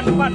depan.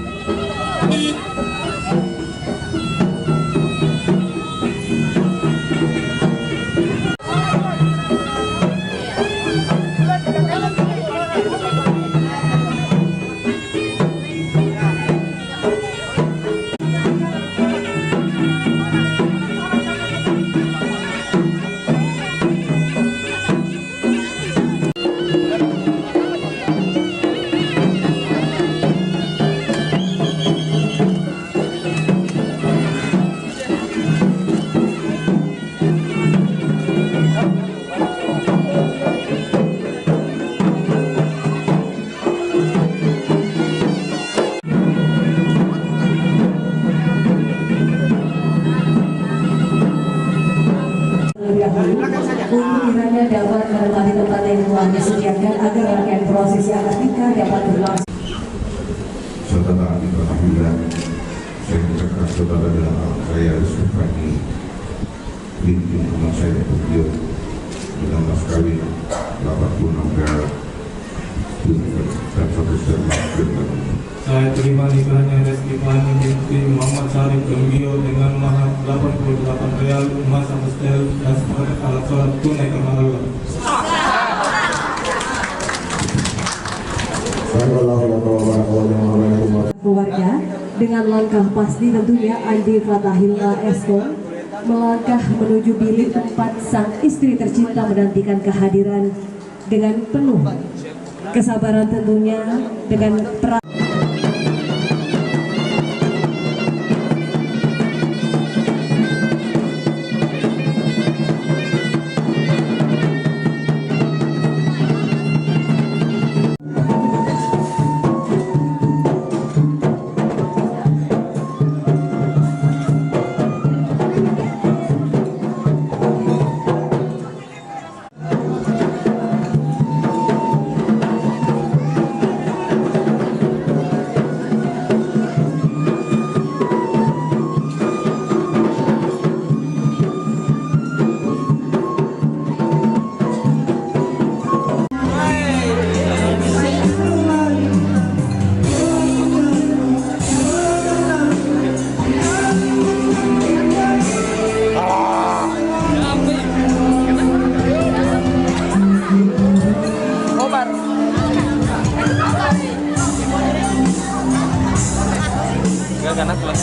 Kiranya dapat menempati tempat yang telah disediakan agar rangkaian prosesi akad nikah dapat berlangsung. Saudara Andi Rahimah, saya ucapkan saudara dan saya Sufani binti Muhammad saya beliau dengan mas kawin 86 perak dan 1 sperma. Saya terima nikahnya Reski Fani binti Muhammad Syarif Gembio dengan mahar 88 real emas sama setel dan sepakat alat sholat tunai karena Allah. Keluarga dengan langkah pasti tentunya Andi Fatahillah Eskom melangkah menuju bilik tempat sang istri tercinta menantikan kehadiran dengan penuh kesabaran tentunya dengan Enggak, karena kelas